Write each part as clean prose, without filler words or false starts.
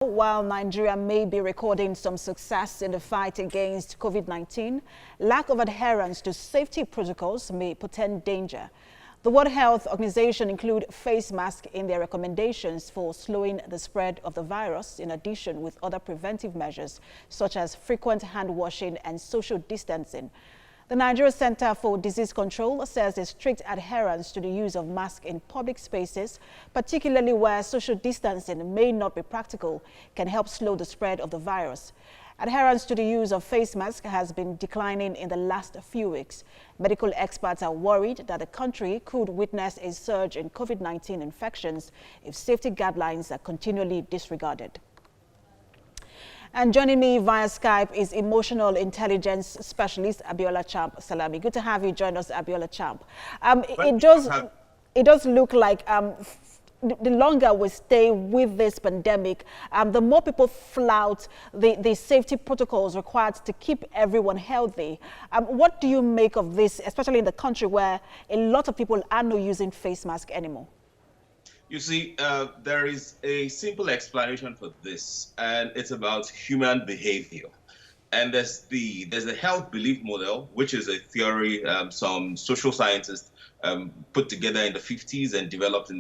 While Nigeria may be recording some success in the fight against COVID-19, lack of adherence to safety protocols may portend danger. The World Health Organization include face masks in their recommendations for slowing the spread of the virus, in addition with other preventive measures such as frequent hand washing and social distancing. The Nigeria Center for Disease Control says a strict adherence to the use of masks in public spaces, particularly where social distancing may not be practical, can help slow the spread of the virus. Adherence to the use of face masks has been declining in the last few weeks. Medical experts are worried that the country could witness a surge in COVID-19 infections if safety guidelines are continually disregarded. And joining me via Skype is emotional intelligence specialist Abiola Champ Salami. Good to have you join us, Abiola Champ. It does look like the longer we stay with this pandemic, the more people flout the safety protocols required to keep everyone healthy. What do you make of this, especially in the country where a lot of people are not using face masks anymore? You see, there is a simple explanation for this, and it's about human behavior. And there's the health belief model, which is a theory some social scientists put together in the 50s and developed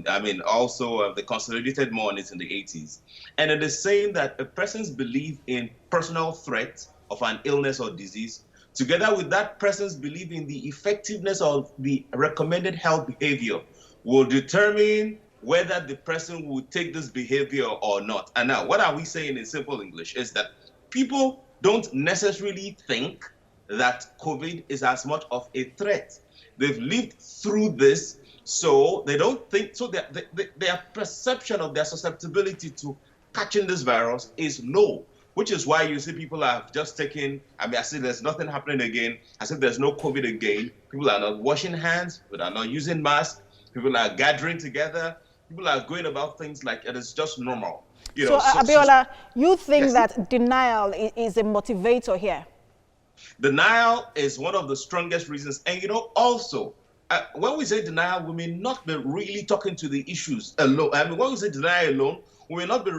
also they consolidated more on it in the 80s. And it is saying that a person's belief in personal threat of an illness or disease, together with that person's belief in the effectiveness of the recommended health behavior, will determine whether the person will take this behavior or not. And now, what are we saying in simple English is that people don't necessarily think that COVID is as much of a threat. They've lived through this, so they don't think, so their perception of their susceptibility to catching this virus is low, which is why you see people have just taken, as if there's nothing happening again, as if there's no COVID again. People are not washing hands, people are not using masks, people are gathering together. People are going about things like it is just normal. Abiola, you think yes, that denial is a motivator here? Denial is one of the strongest reasons. And also, when we say denial, we may not be really talking to the issues alone. When we say denial alone, we may not be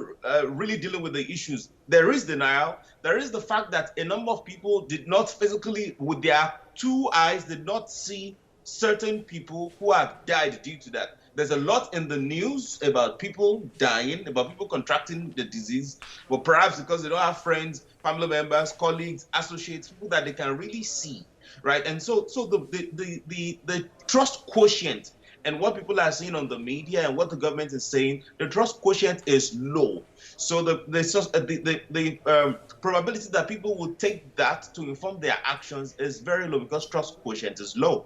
really dealing with the issues. There is denial. There is the fact that a number of people did not physically, with their two eyes, did not see certain people who have died due to that. There's a lot in the news about people dying, about people contracting the disease, but perhaps because they don't have friends, family members, colleagues, associates, people that they can really see, right? And so the trust quotient and what people are seeing on the media and what the government is saying, the trust quotient is low. So the probability that people will take that to inform their actions is very low because trust quotient is low.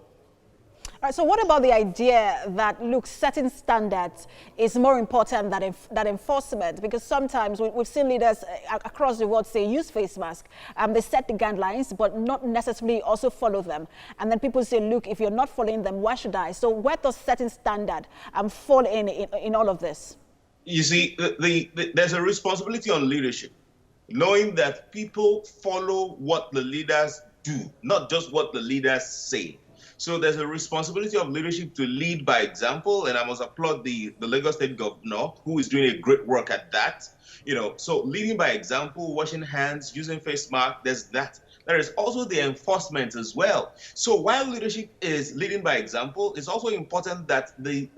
All right, so what about the idea that, look, setting standards is more important than enforcement? Because sometimes we've seen leaders across the world say use face masks. They set the guidelines, but not necessarily also follow them. And then people say, look, if you're not following them, why should I? So where does setting standard fall in all of this? You see, there's a responsibility on leadership, knowing that people follow what the leaders do, not just what the leaders say. So there's a responsibility of leadership to lead by example, and I must applaud the Lagos State Governor, who is doing a great work at that. So leading by example, washing hands, using face masks, there's that. There is also the enforcement as well. So while leadership is leading by example, it's also important that the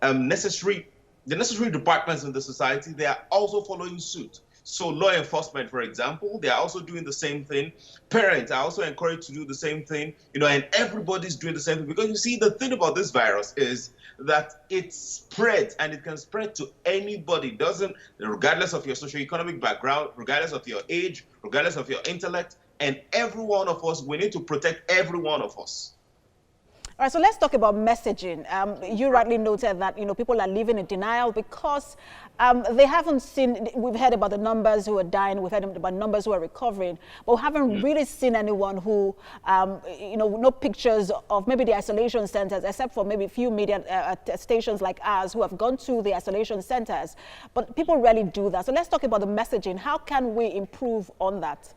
necessary departments in the society, they are also following suit. So law enforcement, for example, they are also doing the same thing. Parents are also encouraged to do the same thing, and everybody's doing the same thing. Because you see, the thing about this virus is that it spreads, and it can spread to anybody. Regardless of your socioeconomic background, regardless of your age, regardless of your intellect, and every one of us, we need to protect every one of us. All right, so let's talk about messaging. You rightly noted that people are living in denial because they haven't seen. We've heard about the numbers who are dying. We've heard about numbers who are recovering, but we haven't really seen anyone who, no pictures of maybe the isolation centers, except for maybe a few media stations like ours who have gone to the isolation centers. But people rarely do that. So let's talk about the messaging. How can we improve on that?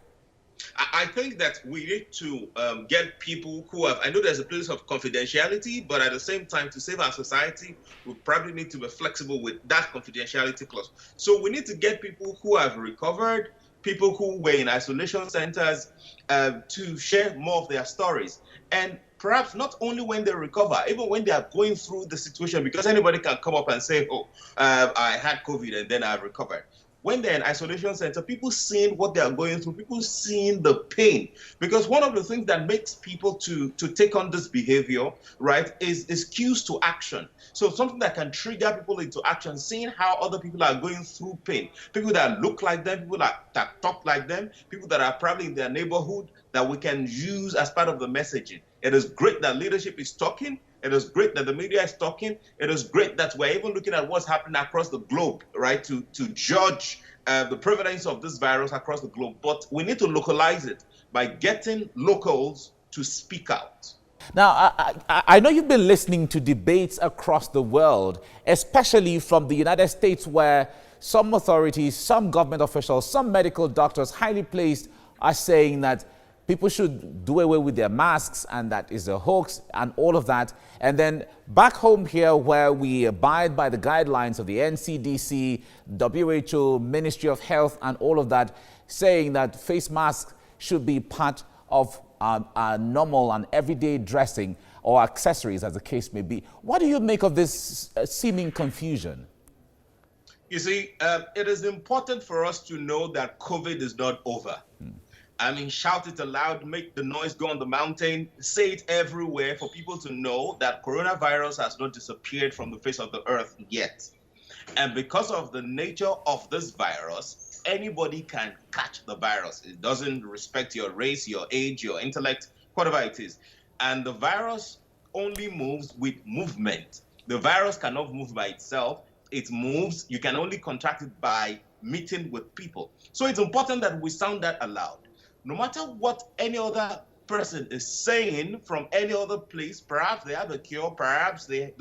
I think that we need to get people who have, I know there's a place of confidentiality, but at the same time, to save our society, we probably need to be flexible with that confidentiality clause. So we need to get people who have recovered, people who were in isolation centers, to share more of their stories. And perhaps not only when they recover, even when they are going through the situation, because anybody can come up and say, oh, I had COVID and then I recovered. When they're in isolation center, people seeing what they are going through, people seeing the pain. Because one of the things that makes people to take on this behavior, right, is cues to action. So something that can trigger people into action, seeing how other people are going through pain. People that look like them, people that talk like them, people that are probably in their neighborhood that we can use as part of the messaging. It is great that leadership is talking. It is great that the media is talking. It is great that we're even looking at what's happening across the globe, right, to judge the prevalence of this virus across the globe. But we need to localize it by getting locals to speak out. Now, I know you've been listening to debates across the world, especially from the United States, where some authorities, some government officials, some medical doctors, highly placed, are saying that people should do away with their masks and that is a hoax and all of that. And then back home here, where we abide by the guidelines of the NCDC, WHO, Ministry of Health and all of that, saying that face masks should be part of our normal and everyday dressing or accessories, as the case may be. What do you make of this seeming confusion? You see, it is important for us to know that COVID is not over. I mean, shout it aloud, make the noise go on the mountain, say it everywhere for people to know that coronavirus has not disappeared from the face of the earth yet. And because of the nature of this virus, anybody can catch the virus. It doesn't respect your race, your age, your intellect, whatever it is. And the virus only moves with movement. The virus cannot move by itself. It moves. You can only contract it by meeting with people. So it's important that we sound that aloud. No matter what any other person is saying from any other place, perhaps they have a cure, perhaps they've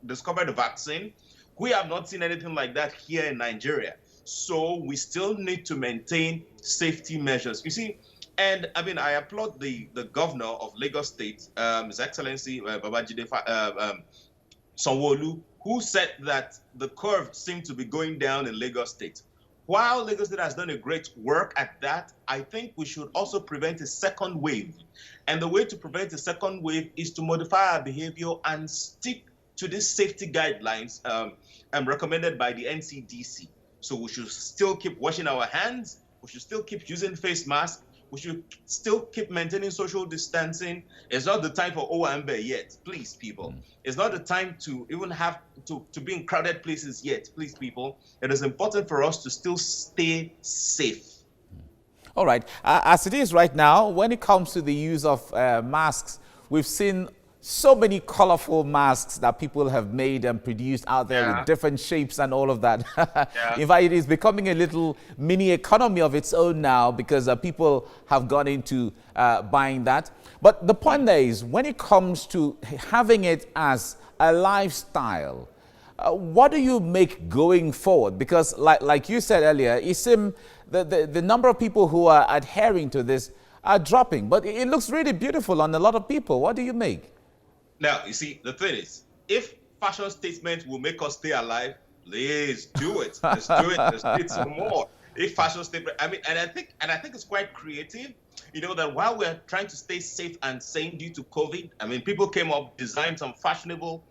discovered a vaccine. We have not seen anything like that here in Nigeria. So we still need to maintain safety measures. You see, and I mean, I applaud the governor of Lagos State, His Excellency Babajide Sanwo-Olu, who said that the curve seemed to be going down in Lagos State. While Lagos State has done a great work at that, I think we should also prevent a second wave. And the way to prevent a second wave is to modify our behavior and stick to these safety guidelines recommended by the NCDC. So we should still keep washing our hands. We should still keep using face masks. We should still keep maintaining social distancing. It's not the time for Owambe yet, please, people. It's not the time to even have to be in crowded places yet, please, people. It is important for us to still stay safe. All right. As it is right now, when it comes to the use of masks, we've seen so many colorful masks that people have made and produced out there with different shapes and all of that. In fact, it is becoming a little mini economy of its own now because people have gone into buying that. But the point there is, when it comes to having it as a lifestyle, what do you make going forward? Because like you said earlier, it seems the number of people who are adhering to this are dropping. But it looks really beautiful on a lot of people. What do you make? Now, you see, the thing is, if fashion statements will make us stay alive, please do it. Let's do it. Let's do it some more. If fashion statement, I mean, and I think it's quite creative. You know, that while we're trying to stay safe and sane due to COVID, I mean, people came up, designed some fashionable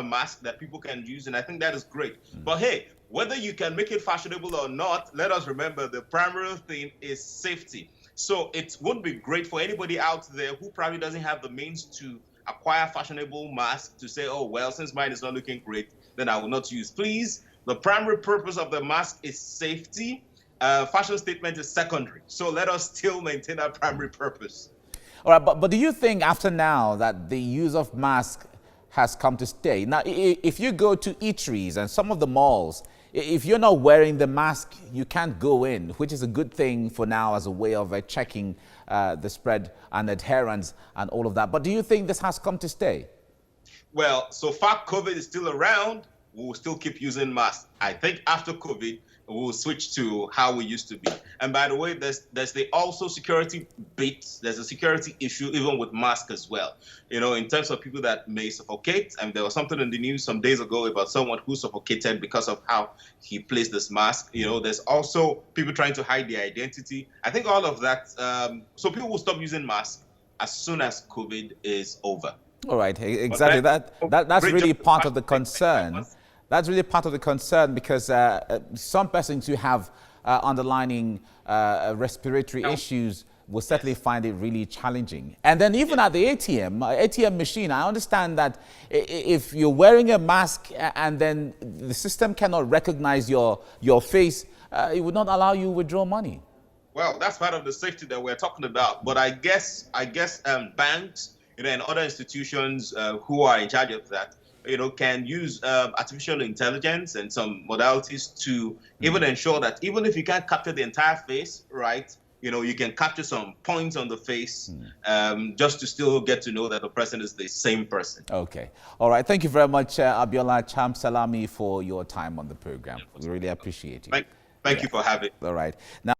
masks that people can use, and I think that is great. But hey, whether you can make it fashionable or not, let us remember the primary thing is safety. So it would be great for anybody out there who probably doesn't have the means to acquire fashionable mask to say, oh, well, since mine is not looking great, then I will not use. Please, the primary purpose of the mask is safety. Fashion statement is secondary. So let us still maintain our primary purpose. All right, but do you think after now that the use of mask has come to stay? Now, if you go to eateries and some of the malls, if you're not wearing the mask, you can't go in, which is a good thing for now as a way of checking the spread and adherence and all of that. But do you think this has come to stay? Well, so far COVID is still around, we will still keep using masks. I think after COVID, we'll switch to how we used to be. And by the way, there's the also security bit. There's a security issue even with masks as well. You know, in terms of people that may suffocate. And there was something in the news some days ago about someone who suffocated because of how he placed this mask. You know, there's also people trying to hide their identity. I think all of that. So people will stop using masks as soon as COVID is over. All right, exactly. That's really part of the concern. That's really part of the concern because some persons who have underlying respiratory issues will certainly find it really challenging. And then even at the ATM machine, I understand that if you're wearing a mask and then the system cannot recognize your face, it would not allow you to withdraw money. Well, that's part of the safety that we're talking about. But I guess banks, you know, and other institutions who are in charge of that, you know, can use artificial intelligence and some modalities to even ensure that even if you can't capture the entire face, right, you know, you can capture some points on the face just to still get to know that the person is the same person. Okay. All right. Thank you very much, Abiola Chamsalami, for your time on the program. We really appreciate it. Thank you for having me. All right. Now.